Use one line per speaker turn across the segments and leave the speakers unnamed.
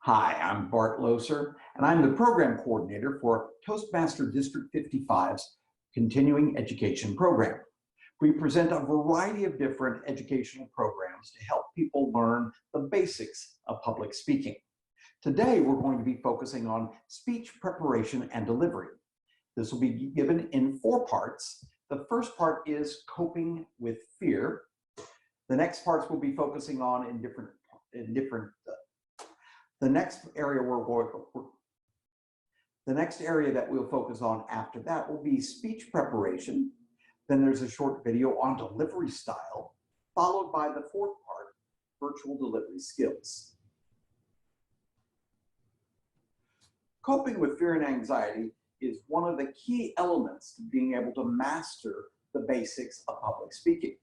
Hi, I'm Bart Loeser, and I'm the program coordinator for Toastmaster District 55's continuing education program. We present a variety of different educational programs to help people learn the basics of public speaking. Today, we're going to be focusing on speech preparation and delivery. This will be given in 4 parts. The first part is coping with fear. The next parts we'll be focusing on the next area that we'll focus on after that will be speech preparation. Then there's a short video on delivery style, followed by the 4th part, virtual delivery skills. Coping with fear and anxiety is one of the key elements to being able to master the basics of public speaking.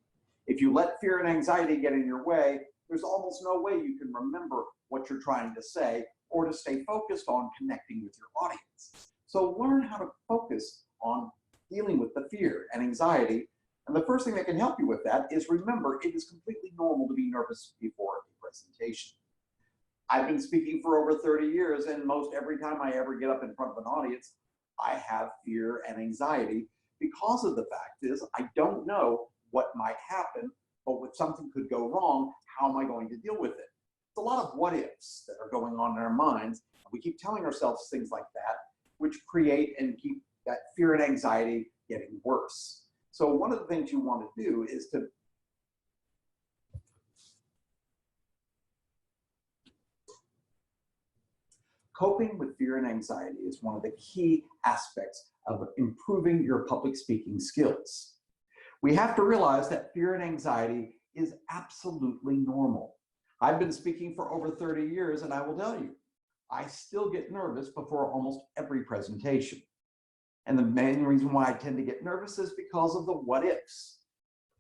If you let fear and anxiety get in your way, there's almost no way you can remember what you're trying to say or to stay focused on connecting with your audience. So learn how to focus on dealing with the fear and anxiety. And the first thing that can help you with that is remember it is completely normal to be nervous before a presentation. I've been speaking for over 30 years, and most every time I ever get up in front of an audience, I have fear and anxiety because of the fact is I don't know what might happen, but if something could go wrong, how am I going to deal with it? It's a lot of what ifs that are going on in our minds. We keep telling ourselves things like that, which create and keep that fear and anxiety getting worse. So one of the things you want to do is to coping with fear and anxiety is one of the key aspects of improving your public speaking skills. We have to realize that fear and anxiety is absolutely normal. I've been speaking for over 30 years, and I will tell you, I still get nervous before almost every presentation. And the main reason why I tend to get nervous is because of the what ifs.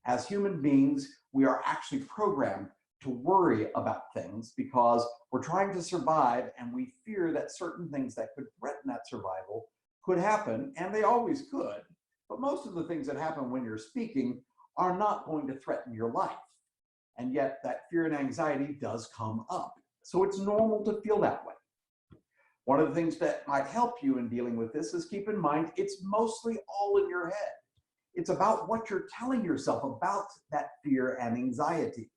As human beings, we are actually programmed to worry about things because we're trying to survive, and we fear that certain things that could threaten that survival could happen, and they always could. But most of the things that happen when you're speaking are not going to threaten your life. And yet that fear and anxiety does come up. So it's normal to feel that way. One of the things that might help you in dealing with this is keep in mind, it's mostly all in your head. It's about what you're telling yourself about that fear and anxiety.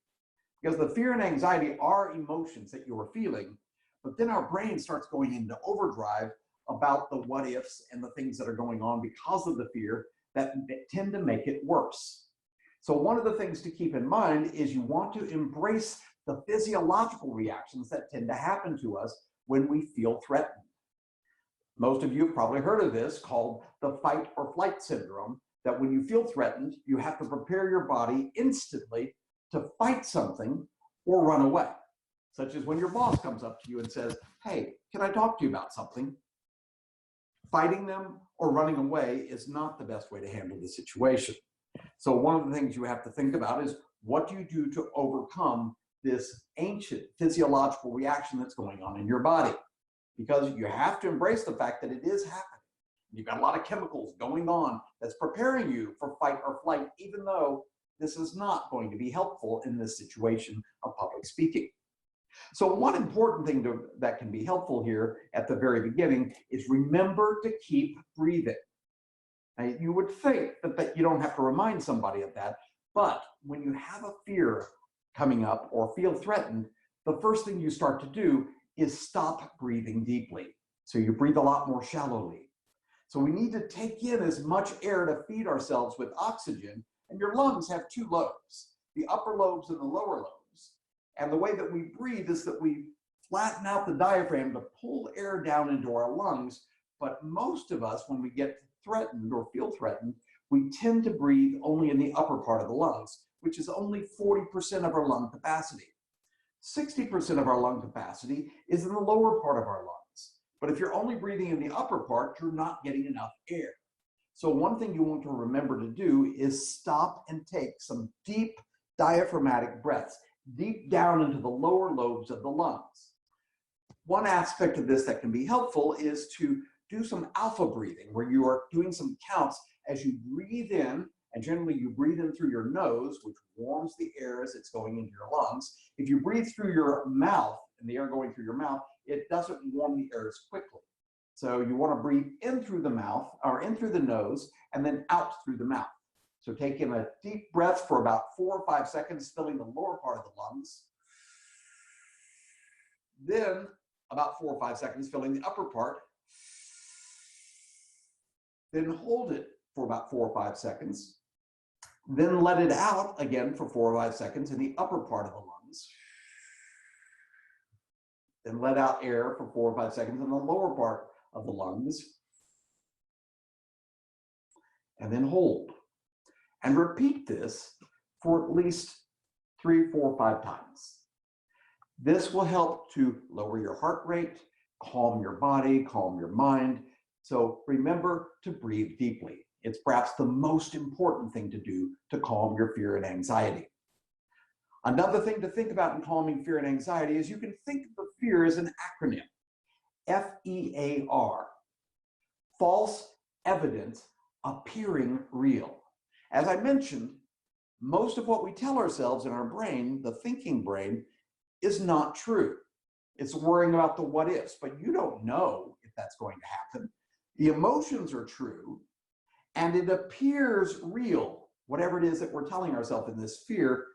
Because the fear and anxiety are emotions that you are feeling, but then our brain starts going into overdrive about the what ifs and the things that are going on because of the fear that tend to make it worse. So one of the things to keep in mind is you want to embrace the physiological reactions that tend to happen to us when we feel threatened. Most of you have probably heard of this called the fight or flight syndrome, that when you feel threatened, you have to prepare your body instantly to fight something or run away. Such as when your boss comes up to you and says, "Hey, can I talk to you about something?" Fighting them or running away is not the best way to handle the situation. So one of the things you have to think about is what do you do to overcome this ancient physiological reaction that's going on in your body? Because you have to embrace the fact that it is happening. You've got a lot of chemicals going on that's preparing you for fight or flight, even though this is not going to be helpful in this situation of public speaking. So one important thing that can be helpful here at the very beginning is remember to keep breathing. Now, you would think that you don't have to remind somebody of that, but when you have a fear coming up or feel threatened, the first thing you start to do is stop breathing deeply. So you breathe a lot more shallowly. So we need to take in as much air to feed ourselves with oxygen, and your lungs have 2 lobes, the upper lobes and the lower lobes. And the way that we breathe is that we flatten out the diaphragm to pull air down into our lungs. But most of us, when we get threatened or feel threatened, we tend to breathe only in the upper part of the lungs, which is only 40% of our lung capacity. 60% of our lung capacity is in the lower part of our lungs. But if you're only breathing in the upper part, you're not getting enough air. So one thing you want to remember to do is stop and take some deep diaphragmatic breaths, deep down into the lower lobes of the lungs. One aspect of this that can be helpful is to do some alpha breathing, where you are doing some counts as you breathe in, and generally you breathe in through your nose, which warms the air as it's going into your lungs. If you breathe through your mouth, and the air going through your mouth, it doesn't warm the air as quickly. So you want to breathe in through the mouth, or in through the nose, and then out through the mouth. So take in a deep breath for about 4 or 5 seconds, filling the lower part of the lungs. Then about 4 or 5 seconds, filling the upper part. Then hold it for about 4 or 5 seconds. Then let it out again for 4 or 5 seconds in the upper part of the lungs. Then let out air for 4 or 5 seconds in the lower part of the lungs. And then hold. And repeat this for at least 3, 4, 5 times. This will help to lower your heart rate, calm your body, calm your mind. So remember to breathe deeply. It's perhaps the most important thing to do to calm your fear and anxiety. Another thing to think about in calming fear and anxiety is you can think of fear as an acronym. FEAR. False evidence appearing real. As I mentioned, most of what we tell ourselves in our brain, the thinking brain, is not true. It's worrying about the what ifs, but you don't know if that's going to happen. The emotions are true, and it appears real, whatever it is that we're telling ourselves in this fear,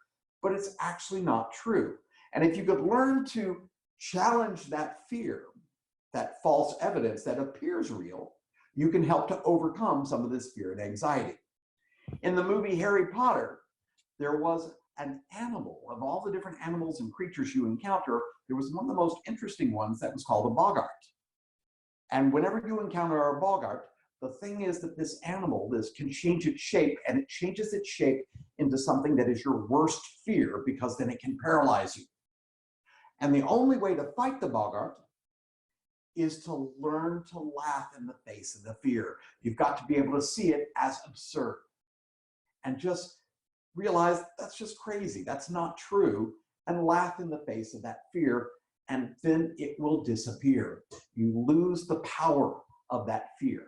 but it's actually not true. And if you could learn to challenge that fear, that false evidence that appears real, you can help to overcome some of this fear and anxiety. In the movie Harry Potter, there was an animal. Of all the different animals and creatures you encounter, there was one of the most interesting ones that was called a boggart. And whenever you encounter a boggart, the thing is that this animal, this can change its shape, and it changes its shape into something that is your worst fear, because then it can paralyze you. And the only way to fight the boggart is to learn to laugh in the face of the fear. You've got to be able to see it as absurd and just realize that's just crazy. That's not true, and laugh in the face of that fear, and then it will disappear. You lose the power of that fear.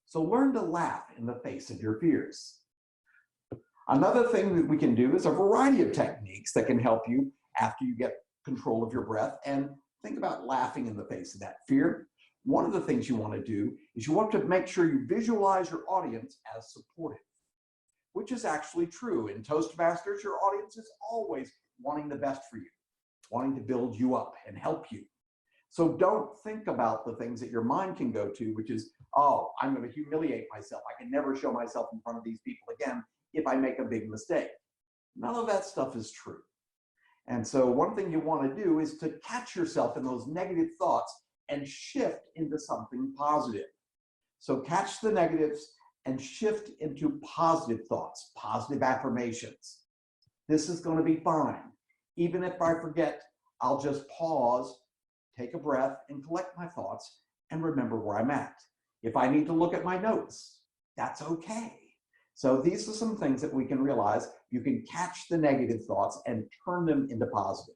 So learn to laugh in the face of your fears. Another thing that we can do is a variety of techniques that can help you after you get control of your breath and think about laughing in the face of that fear. One of the things you want to do is you want to make sure you visualize your audience as supportive, which is actually true. In Toastmasters, your audience is always wanting the best for you, wanting to build you up and help you. So don't think about the things that your mind can go to, which is, oh, I'm going to humiliate myself. I can never show myself in front of these people again if I make a big mistake. None of that stuff is true. And so one thing you want to do is to catch yourself in those negative thoughts and shift into something positive. So catch the negatives and shift into positive thoughts, positive affirmations. This is going to be fine. Even if I forget, I'll just pause, take a breath, and collect my thoughts and remember where I'm at. If I need to look at my notes, that's okay. So these are some things that we can realize. You can catch the negative thoughts and turn them into positive.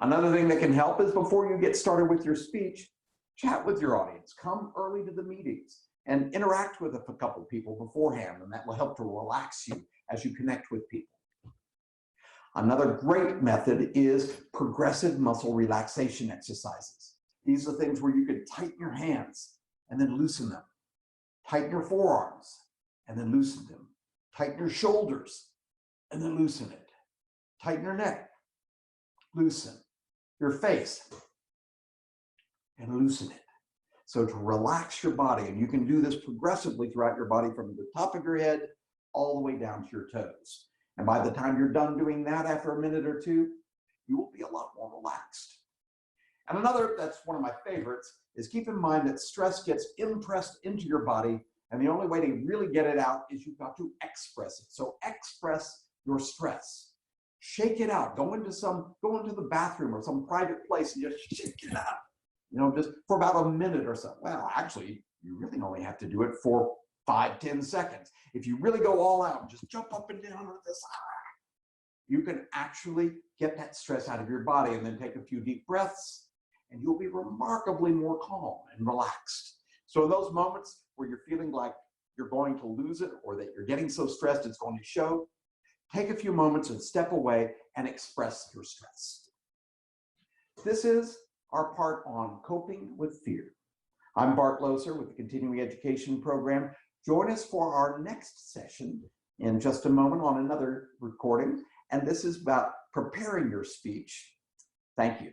Another thing that can help is before you get started with your speech, chat with your audience. Come early to the meetings and interact with a couple people beforehand, and that will help to relax you as you connect with people. Another great method is progressive muscle relaxation exercises. These are things where you can tighten your hands and then loosen them. Tighten your forearms and then loosen them. Tighten your shoulders and then loosen it. Tighten your neck, loosen your face, and loosen it. So to relax your body, and you can do this progressively throughout your body from the top of your head all the way down to your toes. And by the time you're done doing that after a minute or two, you will be a lot more relaxed. And another, that's one of my favorites, is keep in mind that stress gets impressed into your body, and the only way to really get it out is you've got to express it. So express your stress. Shake it out. Go into the bathroom or some private place and just shake it out. You know, just for about a minute or so. Well, actually, you really only have to do it for 5-10 seconds. If you really go all out and just jump up and down with this, you can actually get that stress out of your body, and then take a few deep breaths, and you'll be remarkably more calm and relaxed. So in those moments where you're feeling like you're going to lose it, or that you're getting so stressed it's going to show, take a few moments and step away and express your stress. This is our part on coping with fear. I'm Bart Loeser with the Continuing Education Program. Join us for our next session in just a moment on another recording, and this is about preparing your speech. Thank you.